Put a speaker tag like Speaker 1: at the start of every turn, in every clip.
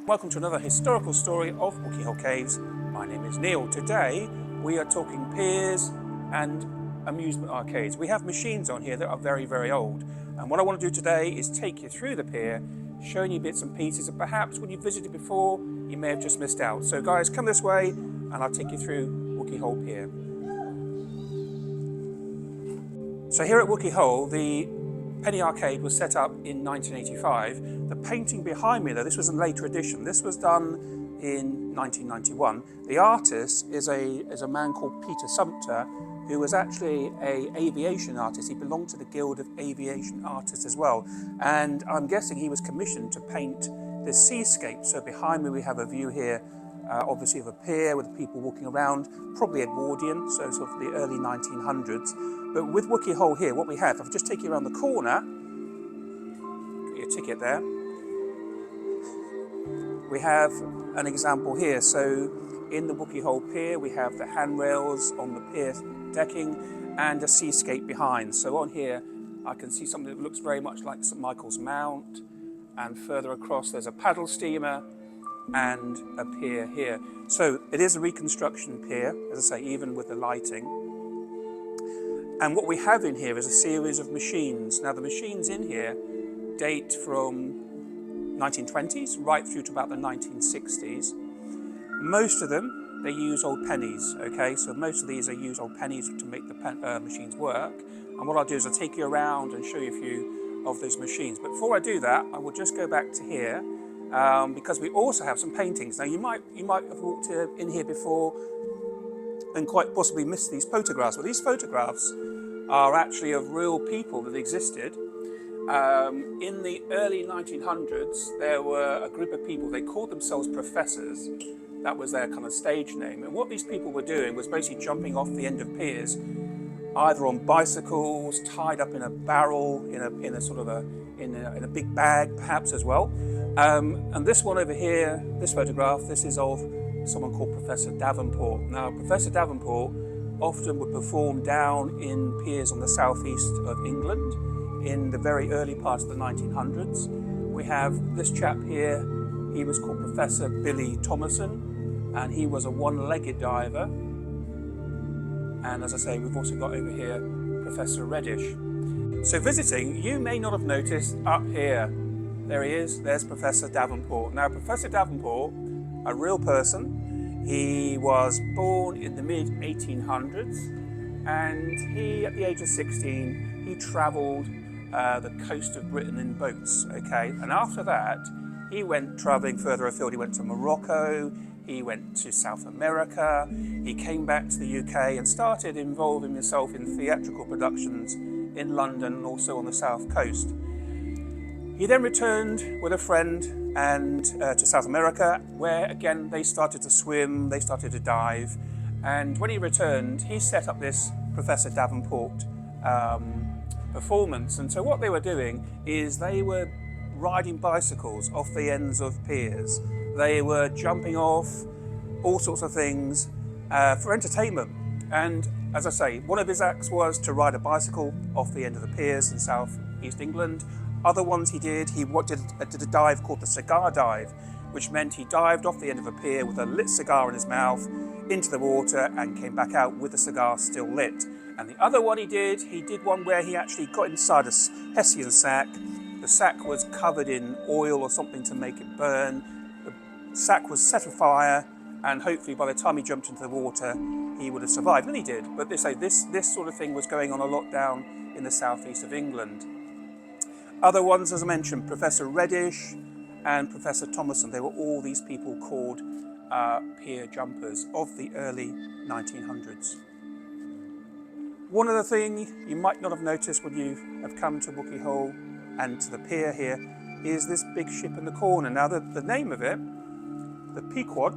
Speaker 1: Welcome to another historical story of Wookey Hole Caves. My name is Neil. Today we are talking piers and amusement arcades. We have machines on here that are very, very old. And what I want to do today is take you through the pier, showing you bits and pieces that perhaps when you visited before, you may have just missed out. So guys, come this way and I'll take you through Wookey Hole Pier. So here at Wookey Hole, the Penny Arcade was set up in 1985. The painting behind me, though, this was a later edition. This was done in 1991. The artist is a man called Peter Sumter, who was actually an aviation artist. He belonged to the Guild of Aviation Artists as well. And I'm guessing he was commissioned to paint this seascape. So behind me we have a view here, obviously of a pier with people walking around, probably Edwardian, so sort of the early 1900s. But with Wookey Hole here, what we have, if I just take you around the corner, get your ticket there, we have an example here. So in the Wookey Hole Pier, we have the handrails on the pier decking and a seascape behind. So on here, I can see something that looks very much like St Michael's Mount, and further across there's a paddle steamer and a pier here. So it is a reconstruction pier, as I say, even with the lighting. And what we have in here is a series of machines. Now the machines in here date from 1920s right through to about the 1960s. Most of them, they use old pennies, okay? So most of these, they use old pennies to make the machines work. And what I'll do is I'll take you around and show you a few of those machines. But before I do that, I will just go back to here because we also have some paintings. Now you might have walked in here before and quite possibly missed these photographs. Well, these photographs are actually of real people that existed. In the early 1900s, there were a group of people, they called themselves professors. That was their kind of stage name. And what these people were doing was basically jumping off the end of piers, either on bicycles, tied up in a barrel, in a big bag, perhaps as well. And this one over here, this photograph, this is of someone called Professor Davenport. Now, Professor Davenport often would perform down in piers on the southeast of England in the very early part of the 1900s. We have this chap here, he was called Professor Billy Thomason, and he was a one-legged diver. And as I say, we've also got over here Professor Reddish. So visiting, you may not have noticed up here, there he is, there's Professor Davenport. Now, Professor Davenport, a real person, he was born in the mid-1800s, and he, at the age of 16, he travelled the coast of Britain in boats, okay? And after that, he went travelling further afield. He went to Morocco, he went to South America, he came back to the UK and started involving himself in theatrical productions in London and also on the south coast. He then returned with a friend and to South America, where again they started to swim, they started to dive, and when he returned, he set up this Professor Davenport performance. And so what they were doing is they were riding bicycles off the ends of piers. They were jumping off, all sorts of things for entertainment. And as I say, one of his acts was to ride a bicycle off the end of the piers in South East England. Other ones he did a dive called the cigar dive, which meant he dived off the end of a pier with a lit cigar in his mouth into the water and came back out with the cigar still lit. And the other one he did one where he actually got inside a Hessian sack. The sack was covered in oil or something to make it burn. The sack was set afire, and hopefully by the time he jumped into the water, he would have survived, and he did. But they say this sort of thing was going on a lot down in the southeast of England. Other ones, as I mentioned, Professor Reddish and Professor Thomason, they were all these people called pier jumpers of the early 1900s. One other thing you might not have noticed when you have come to Wookey Hole and to the pier here is this big ship in the corner. Now the name of it, the Pequod,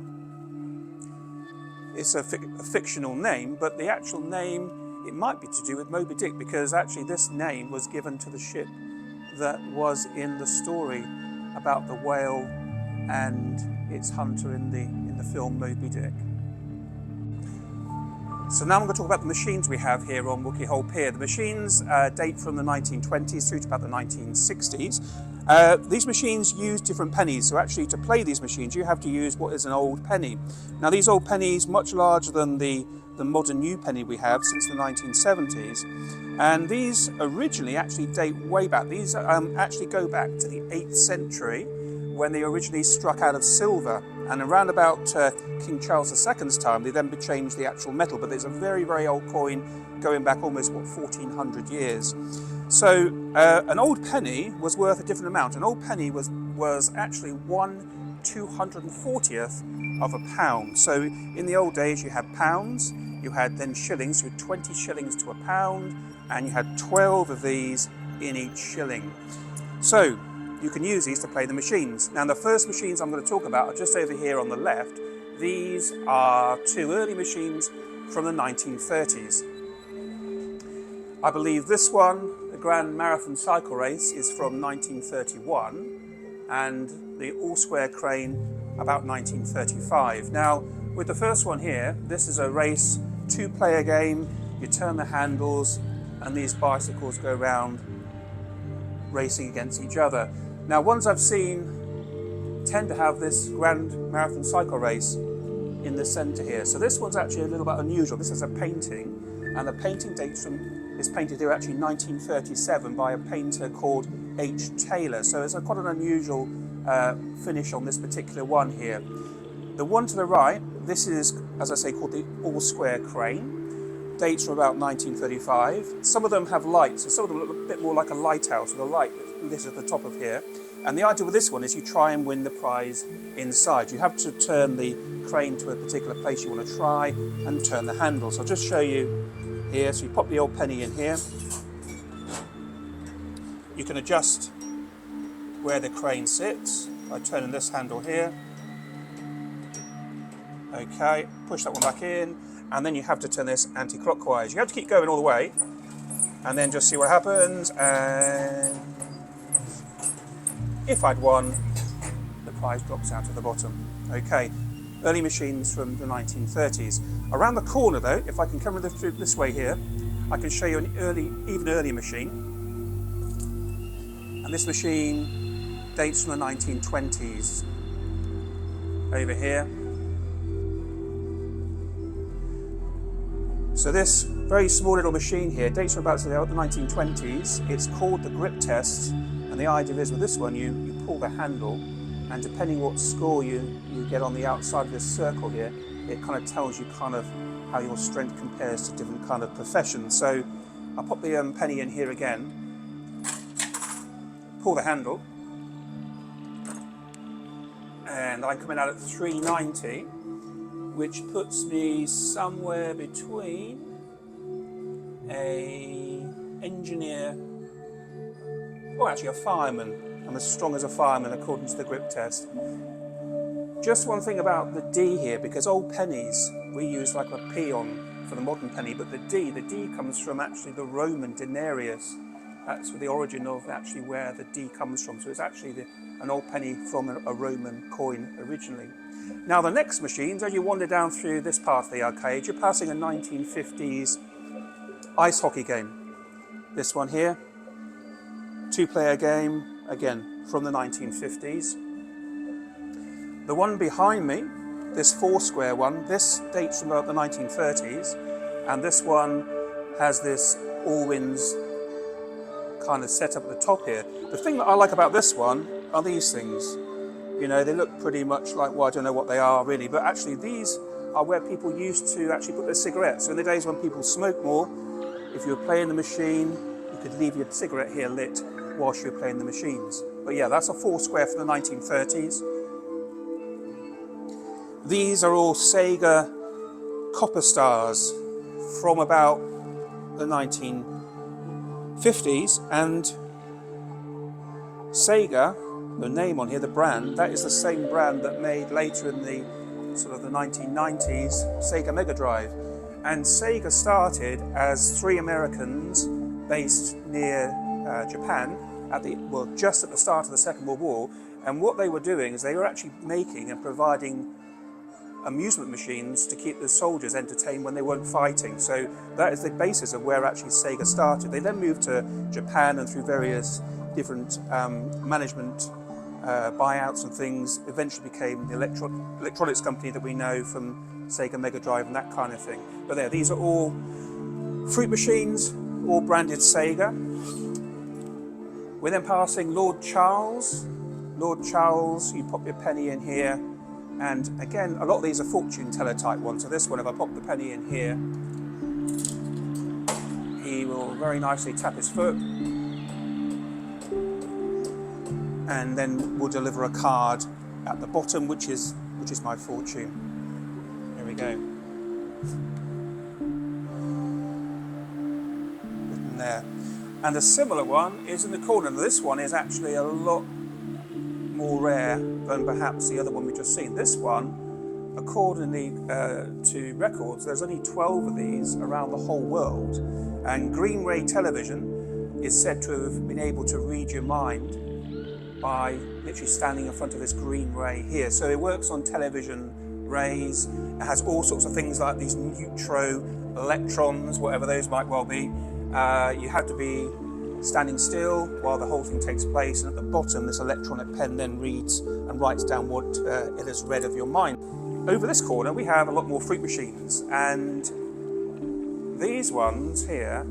Speaker 1: is a fictional name, but the actual name, it might be to do with Moby Dick, because actually this name was given to the ship that was in the story about the whale and its hunter in the film Moby Dick. So now I'm going to talk about the machines we have here on Wookey Hole Pier. The machines date from the 1920s through to about the 1960s. These machines use different pennies, so actually to play these machines you have to use what is an old penny. Now these old pennies, much larger than the modern new penny we have since the 1970s, and these originally actually date way back. These actually go back to the 8th century when they originally struck out of silver, and around about King Charles II's time they then changed the actual metal, but there's a very, very old coin going back almost, 1400 years. So an old penny was worth a different amount. An old penny was actually 1/240th of a pound. So in the old days you had pounds, you had then shillings, you had 20 shillings to a pound, and you had 12 of these in each shilling. So you can use these to play the machines. Now the first machines I'm going to talk about are just over here on the left. These are two early machines from the 1930s. I believe this one, the Grand Marathon Cycle Race, is from 1931, and the all-square crane about 1935. Now with the first one here, this is a race, two-player game. You turn the handles and these bicycles go around racing against each other. Now ones I've seen tend to have this Grand Marathon Cycle Race in the centre here. So this one's actually a little bit unusual. This is a painting, and the painting dates from, it's painted here actually 1937 by a painter called H. Taylor. So it's quite an unusual finish on this particular one here. The one to the right, this is, as I say, called the all-square crane. Dates from about 1935. Some of them have lights, so some of them look a bit more like a lighthouse with a light lit at the top of here. And the idea with this one is you try and win the prize inside. You have to turn the crane to a particular place you want to try and turn the handle. So I'll just show you here. So you pop the old penny in here. You can adjust where the crane sits by turning this handle here. Okay, push that one back in, and then you have to turn this anti-clockwise. You have to keep going all the way, and then just see what happens. And if I'd won, the prize drops out at the bottom. Okay, early machines from the 1930s. Around the corner though, if I can come through this way here, I can show you an even earlier machine. And this machine dates from the 1920s. Over here. So this very small little machine here dates from about the 1920s. It's called the grip test, and the idea is with this one you pull the handle, and depending what score you get on the outside of this circle here, it kind of tells you kind of how your strength compares to different kind of professions. So I'll pop the penny in here again, pull the handle, and I'm coming out at 390. Which puts me somewhere between a engineer, or actually a fireman. I'm as strong as a fireman according to the grip test. Just one thing about the D here, because old pennies, we use like a P on for the modern penny, but the D comes from actually the Roman denarius. That's the origin of actually where the D comes from. So it's actually an old penny from a Roman coin originally. Now the next machines, as you wander down through this part of the arcade, you're passing a 1950s ice hockey game. This one here, two-player game, again from the 1950s. The one behind me, this four-square one, this dates from about the 1930s, and this one has this all-wins kind of set up at the top here. The thing that I like about this one are these things. You know, they look pretty much like, well, I don't know what they are really, but actually these are where people used to actually put their cigarettes. So in the days when people smoked more, if you were playing the machine, you could leave your cigarette here lit whilst you were playing the machines. But yeah, that's a four-square from the 1930s. These are all Sega copper stars from about the 1950s, and Sega, the name on here, the brand, that is the same brand that made later in the sort of the 1990s Sega Mega Drive. And Sega started as three Americans based near Japan just at the start of the Second World War. And what they were doing is they were actually making and providing amusement machines to keep the soldiers entertained when they weren't fighting. So that is the basis of where actually Sega started. They then moved to Japan and through various different management buyouts and things, eventually became the electronics company that we know from Sega Mega Drive and that kind of thing. But there, these are all fruit machines, all branded Sega. We're then passing Lord Charles. Lord Charles, you pop your penny in here, and again, a lot of these are fortune teller type ones. So this one, if I pop the penny in here, he will very nicely tap his foot, and then we'll deliver a card at the bottom, which is my fortune. There we go. Written there. And a similar one is in the corner. Now, this one is actually a lot more rare than perhaps the other one we just seen. This one, accordingly to records, there's only 12 of these around the whole world. And Green Ray television is said to have been able to read your mind by literally standing in front of this green ray here. So it works on television rays. It has all sorts of things like these neutro electrons, whatever those might well be. You have to be standing still while the whole thing takes place, and at the bottom this electronic pen then reads and writes down what it has read of your mind. Over this corner we have a lot more fruit machines, and these ones here,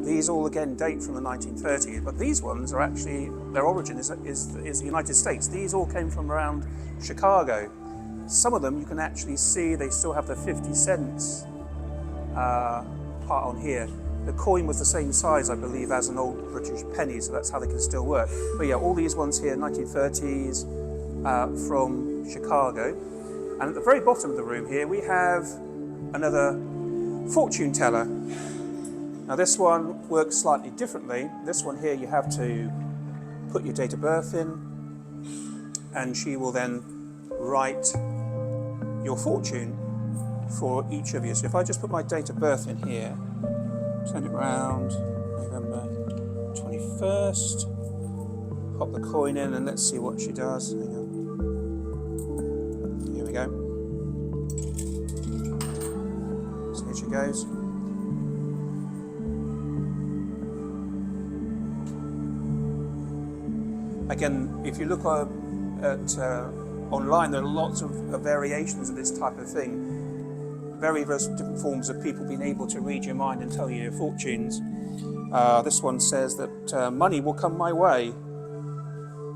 Speaker 1: these all again date from the 1930s, but these ones are actually, their origin is the United States. These all came from around Chicago. Some of them you can actually see they still have the 50 cents part on here. The coin was the same size, I believe, as an old British penny, so that's how they can still work. But yeah, all these ones here, 1930s, from Chicago. And at the very bottom of the room here, we have another fortune teller. Now this one works slightly differently. This one here, you have to put your date of birth in, and she will then write your fortune for each of you. So if I just put my date of birth in here, turn it round, November 21st, pop the coin in, and let's see what she does. Hang on. Here we go. So here she goes. Again, if you look at online, there are lots of variations of this type of thing. Various different forms of people being able to read your mind and tell you your fortunes. This one says that money will come my way.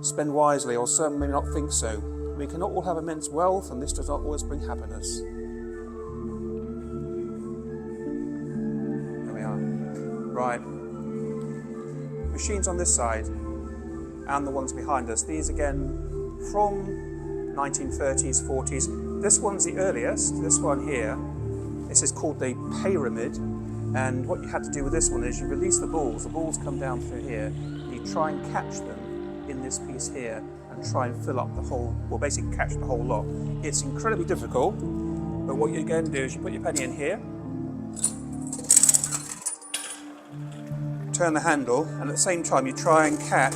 Speaker 1: Spend wisely, or some may not think so. We cannot all have immense wealth, and this does not always bring happiness. There we are. Right. Machines on this side, and the ones behind us. These again from 1930s, 40s. This one's the earliest, this one here. This is called the pyramid, and what you had to do with this one is you release the balls come down through here, and you try and catch them in this piece here and try and fill up the whole, well basically catch the whole lot. It's incredibly difficult, but what you're going to do is you put your penny in here, turn the handle, and at the same time you try and catch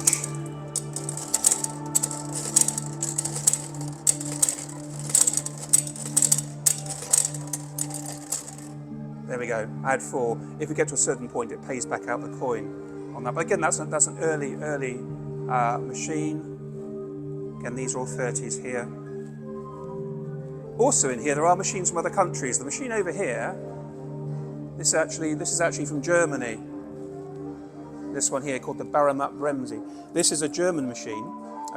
Speaker 1: There we go, add 4. If we get to a certain point, it pays back out the coin on that. But again, that's an early machine. Again, these are all 30s here. Also in here, there are machines from other countries. The machine over here, this is actually from Germany. This one here called the Baramat Bremse. This is a German machine,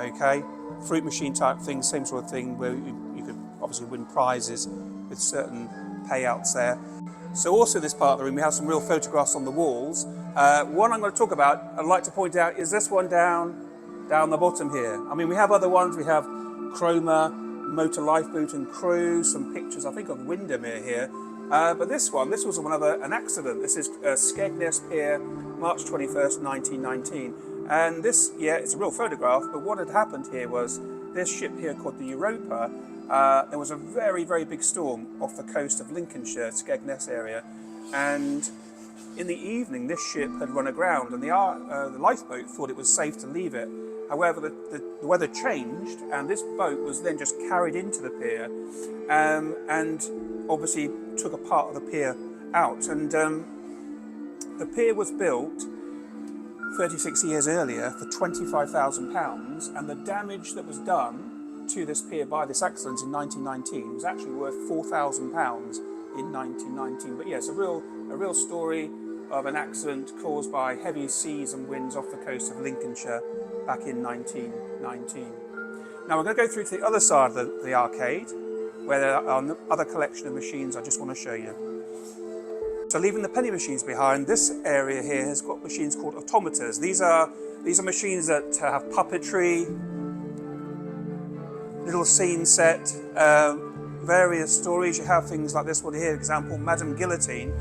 Speaker 1: okay? Fruit machine type thing, same sort of thing, where you could obviously win prizes with certain payouts there. So also in this part of the room, we have some real photographs on the walls. One I'm going to talk about, I'd like to point out, is this one down the bottom here. I mean, we have other ones. We have Chroma, Motor Lifeboat and Crew, some pictures, I think, of Windermere here. But this was one of an accident. This is Skegness Pier, March 21st, 1919. And this, yeah, it's a real photograph, but what had happened here was this ship here called the Europa, there was a very, very big storm off the coast of Lincolnshire, Skegness area, and in the evening this ship had run aground, and the lifeboat thought it was safe to leave it. However, the weather changed, and this boat was then just carried into the pier, and obviously took a part of the pier out. And the pier was built 36 years earlier for £25,000, and the damage that was done to this pier by this accident in 1919 was actually worth £4,000 in 1919. But yes, a real story of an accident caused by heavy seas and winds off the coast of Lincolnshire back in 1919. Now we're going to go through to the other side of the arcade, where there are another collection of machines I just want to show you. So leaving the penny machines behind, this area here has got machines called automators. These are machines that have puppetry, little scene set, various stories. You have things like this one here, example, Madame Guillotine,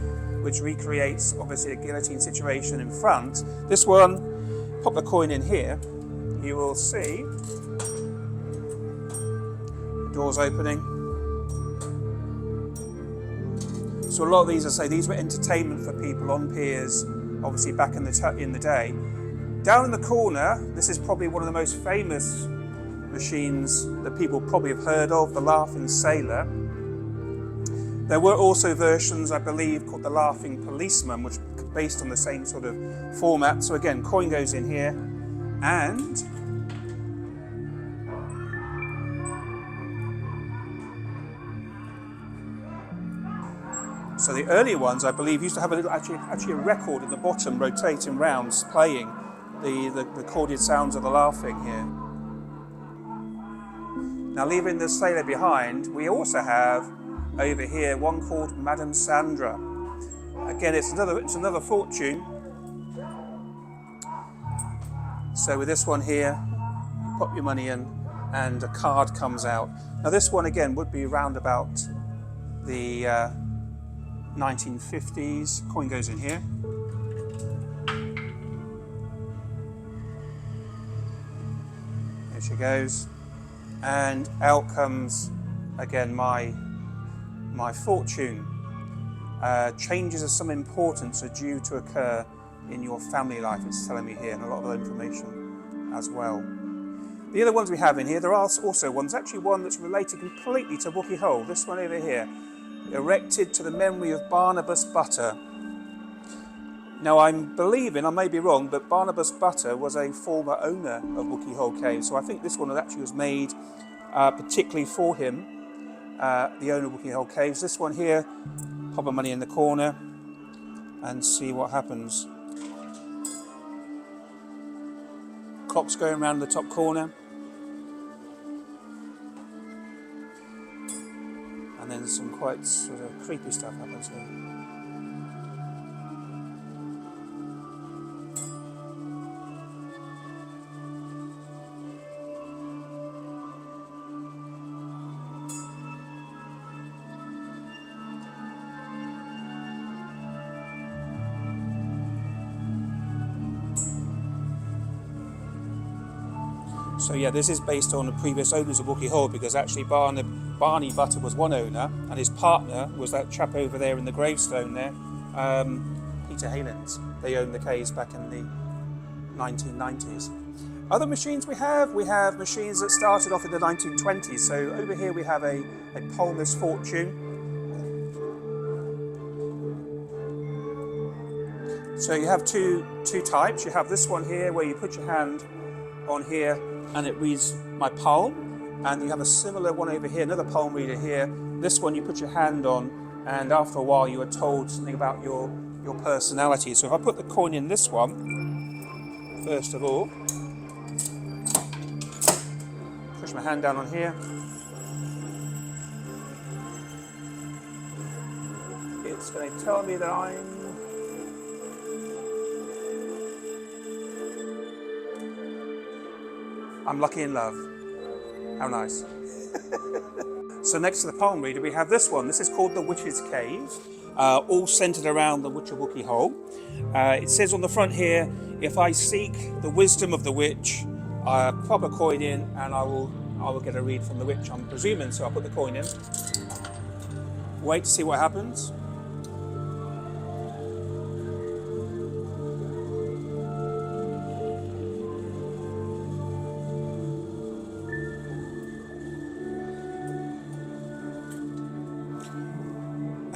Speaker 1: which recreates obviously a guillotine situation in front. This one, pop the coin in here, you will see the doors opening. So a lot of these, I say, these were entertainment for people on piers, obviously back in the day. Down in the corner, this is probably one of the most famous machines that people probably have heard of, the Laughing Sailor. There were also versions, I believe, called the Laughing Policeman, which are based on the same sort of format. So again, coin goes in here, and so the earlier ones, I believe, used to have a little, actually a record at the bottom, rotating rounds, playing the recorded sounds of the laughing here. Now, leaving the sailor behind, we also have over here one called Madame Sandra. Again, it's another fortune. So with this one here, you pop your money in, and a card comes out. Now, this one again would be around about the 1950s. Coin goes in here. Here she goes, and out comes again my fortune. Changes of some importance are due to occur in your family life, it's telling me here, and a lot of other information as well. The other ones we have in here, there are also ones, actually one that's related completely to Wookey Hole. This one over here, erected to the memory of Barnabas Butter. Now I'm believing, I may be wrong, but Barnabas Butter was a former owner of Wookey Hole Cave, so I think this one actually was made particularly for him, the owner of Wookey Hole Caves. This one here, pop the money in the corner and see what happens. Clock's going around the top corner. And then some quite sort of creepy stuff happens here. So yeah, this is based on the previous owners of Wookey Hole, because actually Barney Butter was one owner, and his partner was that chap over there in the gravestone there, Peter Halens. They owned the caves back in the 1990s. Other machines we have machines that started off in the 1920s. So over here we have a Palmer's fortune. So you have two types. You have this one here where you put your hand on here and it reads my palm, and you have a similar one over here, another palm reader here. This one you put your hand on, and after a while you are told something about your personality. So if I put the coin in this one, first of all, push my hand down on here, it's going to tell me that I'm lucky in love. How nice. So next to the palm reader we have this one. This is called the Witch's Cave, all centered around the Witch of Wookey Hole. It says on the front here, if I seek the wisdom of the witch, pop a coin in and I will get a read from the witch, I'm presuming. So I'll put the coin in. Wait to see what happens.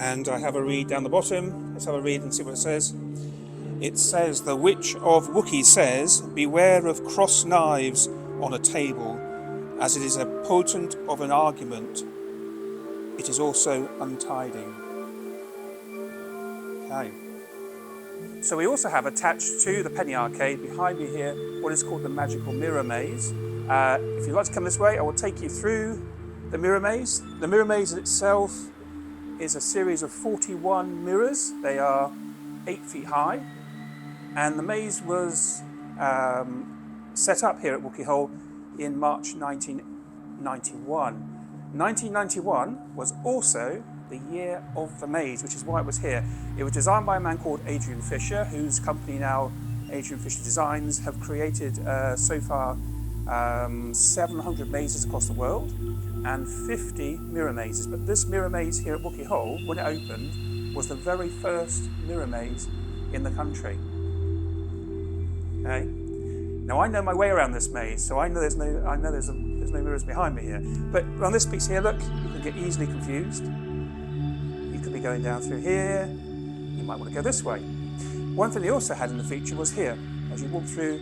Speaker 1: And I have a read down the bottom. Let's have a read and see what it says. It says, "The Witch of Wookey says, beware of cross knives on a table, as it is a potent of an argument. It is also untiding." Okay. So we also have attached to the penny arcade behind me here what is called the magical mirror maze. If you'd like to come this way, I will take you through the mirror maze. The mirror maze itself is a series of 41 mirrors. They are 8 feet high, and the maze was set up here at Wookey Hole in March 1991. 1991 was also the year of the maze, which is why it was here. It was designed by a man called Adrian Fisher, whose company now, Adrian Fisher Designs, have created so far 700 mazes across the world and 50 mirror mazes. But this mirror maze here at Wookey Hole, when it opened, was the very first mirror maze in the country. Okay. Now I know my way around this maze, so I know there's no mirrors behind me here. But on this piece here, look, you can get easily confused. You could be going down through here. You might want to go this way. One thing they also had in the feature was here. As you walk through,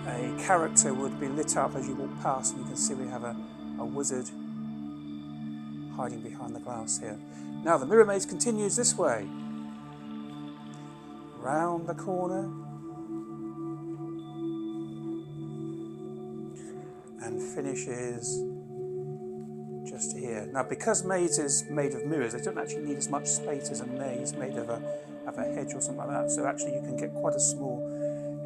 Speaker 1: a character would be lit up as you walk past, and you can see we have a wizard hiding behind the glass here. Now the mirror maze continues this way, round the corner, and finishes just here. Now, because maze is made of mirrors, they don't actually need as much space as a maze made of a hedge or something like that. So actually you can get quite a small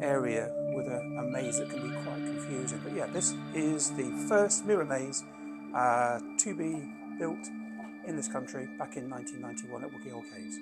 Speaker 1: area with a maze that can be quite confusing. But yeah, this is the first mirror maze to be built in this country back in 1991 at Wookey Hole Caves.